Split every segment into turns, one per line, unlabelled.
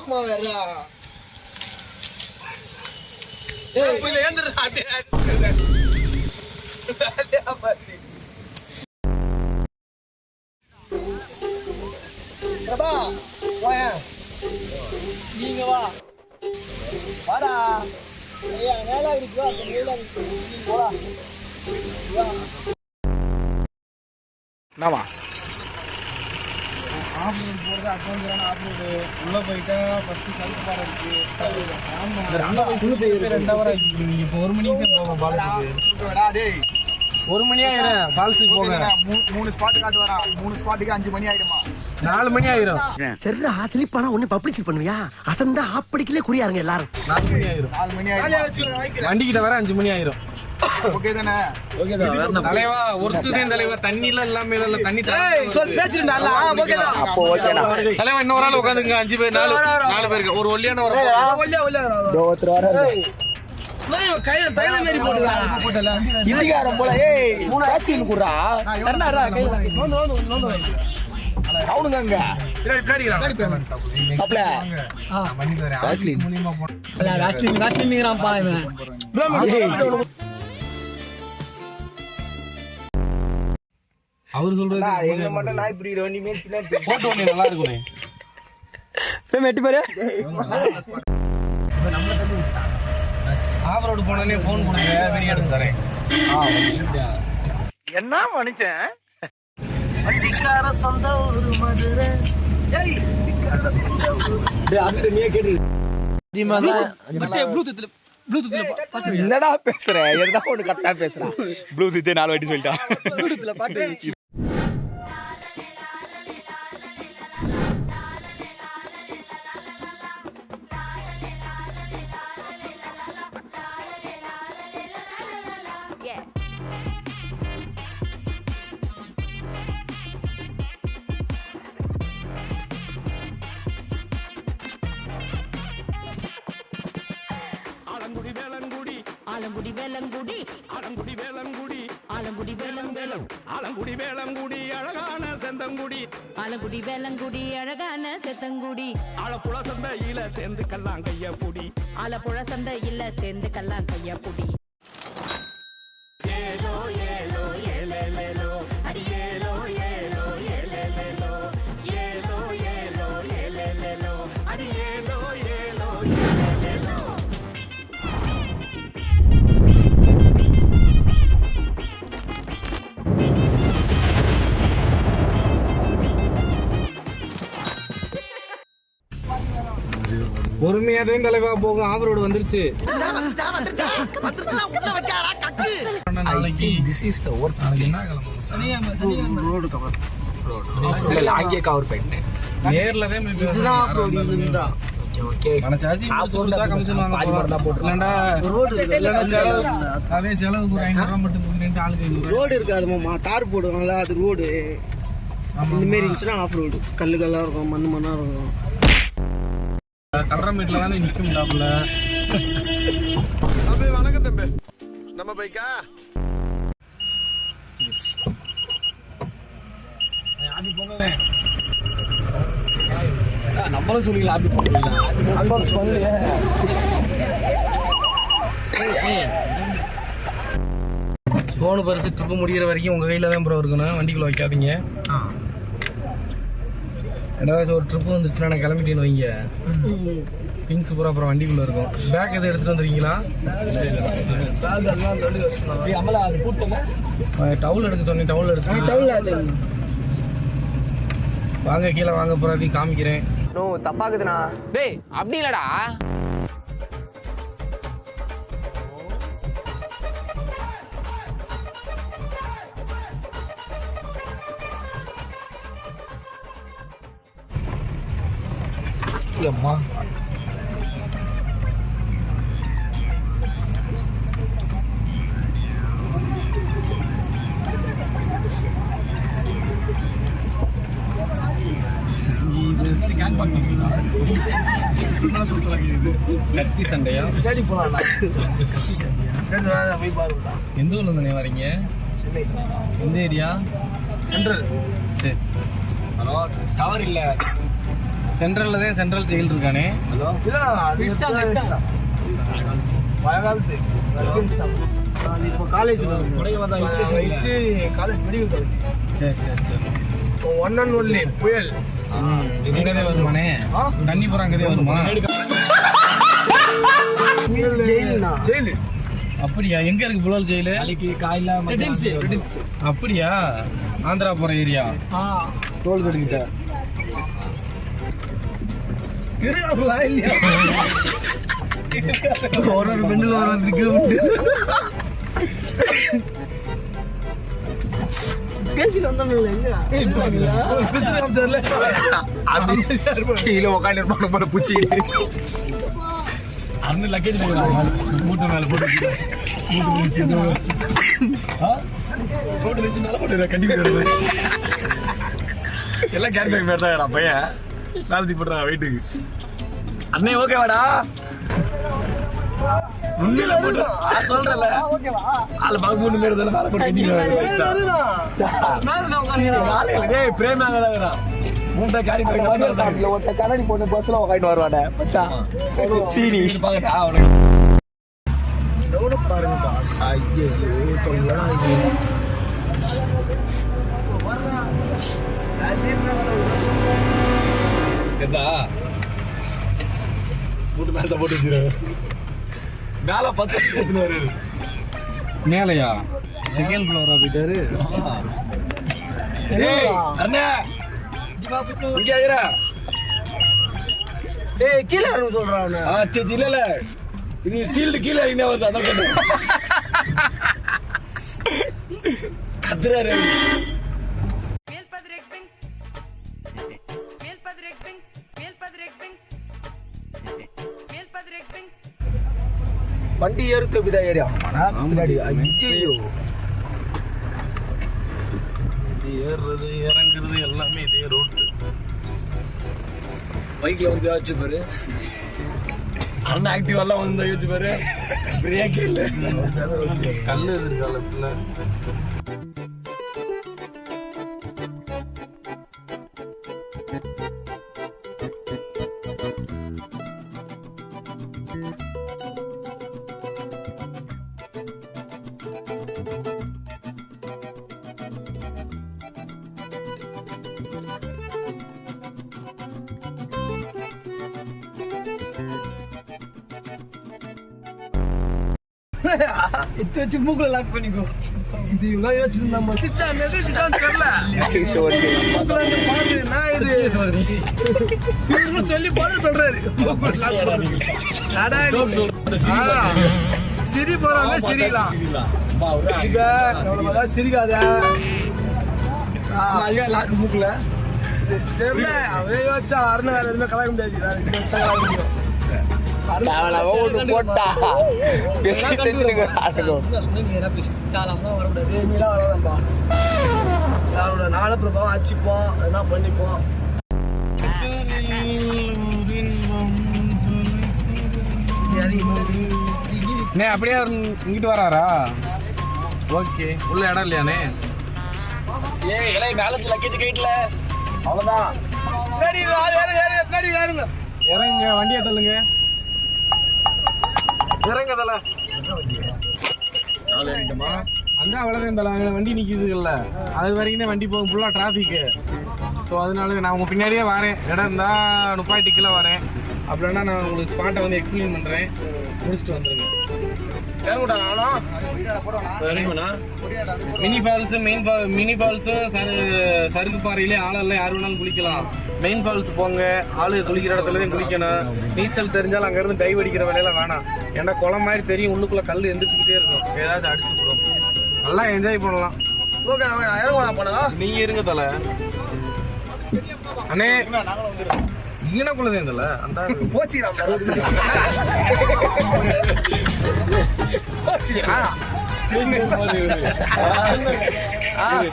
அம்மா வேற நீங்க வா வாடா ஐயா மேல இருக்கு அந்த மேல இருக்கு நீ போடா
என்னவா
ஆஃப்ரோடு போகிறது அக்கௌண்ட் ஆஃப்ரோடு உள்ளே போயிட்டா ஃபஸ்ட்டு கழுத்து பாறை இருக்குது. ஆமாம் 2 ஹவர் ஆகிட்டு நீங்கள் இப்போ 1 மணிக்கு போங்க ஃபால்ஸுக்கு. 1 மணி ஆயிடும் ஃபால்ஸுக்கு போக
3 ஸ்பாட் காட்டு வரா 3 ஸ்பாட்டுக்கு 5 மணி ஆயிடுமா
4 மணி ஆயிரும்.
சரிடா ஸ்லிப்பானா ஒண்ணு பப்ளிசிட்டி பண்ணுவியா அசந்தா ஆப்படிக்கலே குறியாருங்க எல்லாரும்
4 மணி ஆயிரும்.
4 மணி ஆயிடும்
வண்டிக்கிட்ட வர 5 மணி ஆயிரும்.
ஓகே தானே
தலைவா ஒருத்ததேன் தலைவா தண்ணில இல்லாம இல்ல தண்ணி
சொல் பேசிட்டா அப்போ ஓகேடா
தலைவா இன்னொரு ஆள் உட்காந்துங்க 5 பேர் 4 பேருக்கு ஒரு ஒல்லியான வர கையில தைல மாரி போட்டுடா
இந்திகாரம் போல ஏய் 3 ஆசின் குறா தரனாரா கையில அவனுங்க அங்க அப்பல
வாஸ்லின் மூலியமா போறோம்.
வாஸ்லின் நீங்கறாம்பா இவன்
அவர் சொல்றது
எங்க மட்டும் நாய் பிடிக்கிற வண்டி மேல் பின்னாடி
போட்டோ ஒண்ணு நல்லா இருக்குனே
எட்டி பாரு
ஆவரோடு போனனே ஃபோன் கொடுங்க வீடியோ எடுத்து தரேன்.
என்ன மனுஷன்
அடிக்கார சொந்த ஒரு மதுரை ஏய் அடிக்கார சொந்த ஒரு டேய் அங்க நீயே கேட்டு ப்ளூடூத்ல என்னடா பேசுற எதனா ஒன்னு கரெக்ட்டா பேசுற
ப்ளூடூத்தே 4 வாட்டி சொல்லிட்டான்.
ப்ளூடூத்ல பாட்டு
ஆலங்குடி வேலங்குடி ஆலங்குடி வேலங்குடி ஆலங்குடி வேலம் வேலம் ஆலங்குடி வேலங்குடி அழகான செந்தங்குடி ஆலங்குடி வேலங்குடி அழகான செந்தங்குடி ஆலப்புழ சந்தையில சேர்ந்து கல்லாம் கைய புடி ஆலப்புழ சந்தையில சேர்ந்து கல்லாம் கைய புடி ஏலோ ஏலோ ஏலேலேலோ அடி ஏலோ ஏலோ ஏலேலேலோ ஏலோ ஏலோ ஏலேலேலோ அடி ஏலோ ஏலோ ஏலேலேலோ
பொறுமையாதான் தலைவா போகும். ஆவரோடு வந்துருச்சு. நாளைக்கு
this is the worth road cover இல்ல அங்கே கவர் பண்ணிட்டேன்
நேர்ல தான் போய்
இதுதான் ஆஃப்ரோட் இதுதான் ஓகே
மனசாச்சி ஆஃப்ரோட் தான் கமிஷன் வாங்க போறோம்டா ரோட் இல்லனா செலவு அதே செலவுக்கு ஒரு 500 ரூபாய் மட்டும் போட்டுட்டு ஆளுக்கு 500
ரோடு இருக்காது மாமா தார் போடுவாங்கல்ல அது ரோடு இந்த மாதிரி இருந்துச்சுன்னா ஆஃப் ரோடு கல்லுகள்லாம் இருக்கும் மண்ணா இருக்கும்
கல்ற மீட்ல தானே நிக்க முடியாதுல.
தம்பி வணக்கம் தம்பி நம்ம பைக்கா
நம்மளும் சொல்லிக்கலாம் ஆபி போகலாம்
போன் பரிசு ட்ரிப்பு முடிகிற வரைக்கும் உங்க கையில தான் ப்ரோ இருக்கணும். வண்டிக்குள்ள வைக்காதீங்க. ஏதாவது ஒரு ட்ரிப்பு வந்துருச்சுன்னா நான் கிளம்பிட்டேன்னு வைங்க. திங்ஸ் பூரா அப்புறம் வண்டிக்குள்ள இருக்கும். பேக் எதுவும் எடுத்துட்டு வந்துருக்கீங்களா? டவுல் எடுக்க சொன்னேன். டவுல் எடுத்து வாங்க கீழே வாங்க போறாதி காமிக்கிறேன்.
தப்பாக்குதுண்ணா
டேய் அப்படி இல்லடா
அம்மா கத்தி சண்டையா? எந்த ஊர்ல இருந்து வரீங்க? எந்த ஏரியா? சென்ட்ரல். சரி ஹலோ டவர் இல்ல சென்ட்ரல்ல தான் சென்ட்ரல் ஜெயில் இருக்கானே.
மழைக்காலத்து அது இப்போ காலேஜில் காலேஜ் மெடிக்கல் காலேஜ்.
சரி சரி சரி.
ஒன் அண்ட் ஒன்லி புயல்
இங்கதே வருமானே. தண்ணி போற அங்கதே வருமா?
ஜெயிலுண்ணா. ஜெயிலு
அப்படியா? எங்க இருக்கு புலல் ஜெயிலு? அப்படியா? ஆந்திரா போற ஏரியா.
டோல் கட்டிக்கிட்ட இருக்காங்களா இல்லையா? ஒரு பெண்ணில் ஒரு பேசிட்டு வந்தாங்கல்ல
கீழே உட்காந்து இருப்பாங்க போல பூச்சிக்கிட்டு. அண்ணன் லக்கேஜ் மூட்டை மேல போட்டு போட்டு கண்டிப்பா எல்லாம் கேரி பேக் மாதிரி தான் பையன் நாளைக்கு போட்டுறான் வெயிட்டுக்கு. அண்ணே ஓகேவாடா? சொல்றல ஆளு பாக்கு மூணு பேர் தானே மேல போட்டு பிரேம் ஆகதான் மூட்டை கேரி பேக் ஒருத்த கண்ணாடி போட்டு பஸ்ல உட்காந்து வருவாடே பச்சா சீனி பாக்கட்டா அவனுக்கு
பாருங்க. ஐயோ தொல்லடா இது.
மூட்டு மேல போட்டு வச்சிருக்காரு. மேல 10 எடுத்துன்னு வர்றாரு. மேலையா? செகண்ட் ஃப்ளோரா போயிட்டாரு. ஏய் அண்ணா இங்க ஐரா.
ஏய் கீழ இறங்க சொல்றான் அவன.
சரி இல்ல இது சீல்டு கீழே என்ன வருது அதான் சொன்னேன். கத்துறாரு.
வண்டி ஏறுத்து விதா ஏரியா முன்னாடி. ஐயோ
ஏறுறது இறங்குறது எல்லாமே இதே ரோட்டு. பைக்ல வந்து யோசிச்சு பாரு. அண்ணன் ஆக்டிவ் எல்லாம் வந்து யோசிச்சு பாரு. பிரேக்கே இல்லை. கல்லு இருக்கால ஃபுல்லா.
இத்து வச்சு மூக்குல லாக் பண்ணிக்கோ. இது இவ்வளவு யோசிச்சு நம்ம சிச்சா மெதுச்சான்னு தெரியல. நான் இது சொல்லி பார்த்து சொல்றாரு. சிரி போறாங்க சிரிக்கலாம். சிரிக்காத
லாக்கு மூக்குல
தெரியல. அவரே யோசிச்சா அருண் வேற எதுவுமே கலாய்க்க முடியாது.
போட்டா
நானும் பிரபாவம் அடிச்சுப்போம் அதெல்லாம் பண்ணிப்போம்.
அப்படியே இங்கிட்டு வராரா? ஓகே உள்ள இடம் இல்லையானே? மேலத்து லக்கேஜ் கைட்ல அவ்வளவுதான். இறங்க வண்டியை தள்ளுங்க. இறங்க தல அங்க அவ்வளோதான் தல. அங்கே வண்டி நிற்கிதுல்ல அது வரைக்கும் வண்டி போகும் ஃபுல்லாக டிராஃபிக்கு. ஸோ அதனால நான் உங்கள் பின்னாடியே வரேன். இடம் இருந்தால் நுப்பாட்டிக்கெல்லாம் வரேன். அப்படின்னா நான் உங்களுக்கு ஸ்பாட்டை வந்து எக்ஸ்பிளைன் பண்ணுறேன். முடிச்சுட்டு வந்துடுங்க. மினி ஃபால்ஸு மினி ஃபால்ஸு சறுக்கு பாறையிலே ஆளெல்லாம் யார் வேணாலும் குளிக்கலாம். மெயின் ஃபால்ஸ் போங்க. ஆளு குளிக்கிற இடத்துல தான் குளிக்கணும். நீச்சல் தெரிஞ்சாலும் அங்கேருந்து டைவ் அடிக்கிற வேலையெல்லாம் வேணாம். ஏன்னா குளம் மாதிரி தெரியும். உள்ளுக்குள்ளே கல் எந்திரிச்சுக்கிட்டே இருக்கும். ஏதாவது அடிச்சு போடும். நல்லா என்ஜாய் பண்ணலாம்.
ஓகே போனா
நீங்கள் இருங்க தலை. அண்ணே இங்கனக்குள்ளதே தலை. அந்த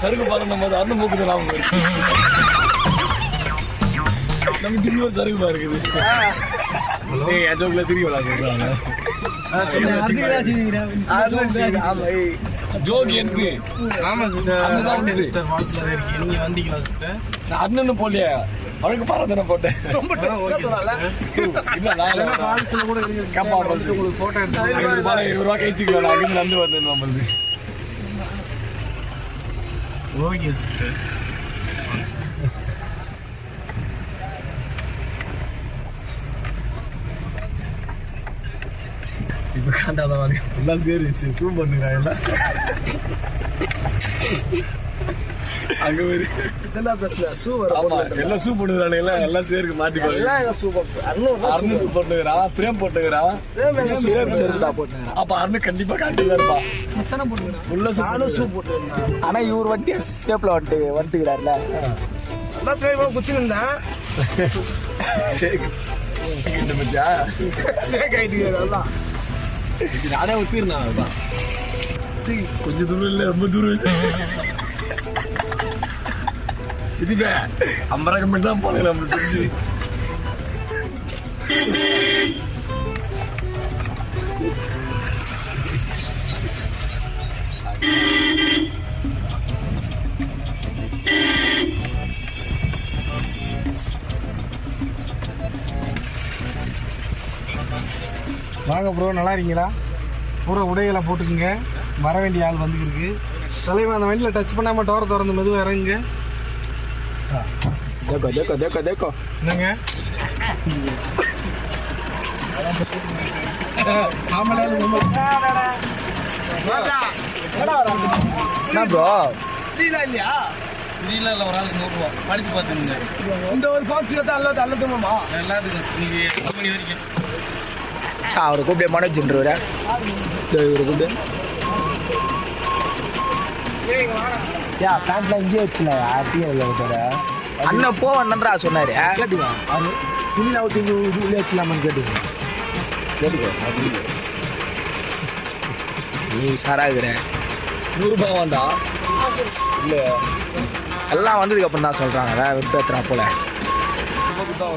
சருக்கு பாருங்க போது அந்த மூக்குது நாம நம்ம திரும்ப சருக்கு பாருக்குது. என் ஜோக்ல சிரிக்க விளாடுறாங்க. ஜோக் எனக்கு ஆமா சிஸ்டர். ஃபால்ஸ்ல இருக்கீங்க. நீங்க வந்தீங்களா சிஸ்டர்? நான் அண்ணன் போலியா
அவனுக்கு பாரதனை போட்டேன் ரொம்ப
காலேஜில் கூட
கேப்பா
உங்களுக்கு ஃபோட்டோ எடுத்து
20 கழிச்சுக்கலாம் அங்கிருந்து நடந்து வந்தேன் நம்மளுக்கு
ஓகே
இப்போ காண்டாத வாங்க எல்லாம் சரி டூம் பண்ணுறாங்க எல்லாம் அங்கே போய்
இதெல்லாம் பிரச்சனை ஷூ
ஆமா எல்லாம் ஷூ போட்டுக்கிறானு எல்லாம் சேருக்கு மாட்டிப்பாங்க
எல்லாம் ஷூ
அருண் ஷூ போட்டுக்கிறான் பிரேம் போட்டுக்கிறான்
செருப்பு போட்டுக்கிறேன்
அப்ப அருண் கண்டிப்பா காட்டிதான் இருப்பான்
மச்சான போட்டுக்கிறேன்
உள்ள
நானும் ஷூ போட்டுருந்தேன்
ஆனா இவர் வண்டி சேப்ல வந்துட்டுக்கிறாருல
அதான் பேருமா குச்சிருந்தேன்
ஷேக் பத்தியா
சேக் ஆயிட்டு அதான்
நானே ஒத்திருந்தேன் கொஞ்சம் தூரம் இல்லை ரொம்ப தூரம் இல்லை இதுவே 50 கம்பெனி தான் போனேன் நம்மளுக்கு தெரிஞ்சு
வாங்க ப்ரோ, நல்லா இருக்கீங்களா? பூரா உடைகளை போட்டுக்குங்க. வர வேண்டிய ஆள் வந்துருக்கு. தலைவன் அந்த வண்டியில் டச் பண்ணாமல் டோரை திறந்து மெதுவாக இறங்குங்க.
தேக்கோ
என்னங்க
என்ன ப்ரோ
ஃப்ரீலாம் இல்லையா?
இல்லை ஒரு ஆளுக்கு 100 ரூபா படித்து பார்த்துங்க.
இந்த ஒரு ஃபாக்ஸ் தான் அல்லதுமாமா
எல்லாத்துக்கும் இன்னைக்கு 8 மணி வரைக்கும்.
அவரை கூப்பிட்டு மனோஜ்ன்றவரை இவரை கூப்பிட்டு பேண்ட்ல இங்கே வச்சுல யார்ட்டையும் அண்ணன் போவன்றா சொன்னாரு கேட்டுக்கோ அவரு துணி நவுத்தி உள்ளே வச்சுலாமான்னு கேட்டுக்கோ நீ சாராகிற
100 ரூபாய் வேண்டா
இல்லை எல்லாம் வந்ததுக்கு அப்புறம் தான் சொல்றாங்க வேற விற்பேத்துறா போல
தான்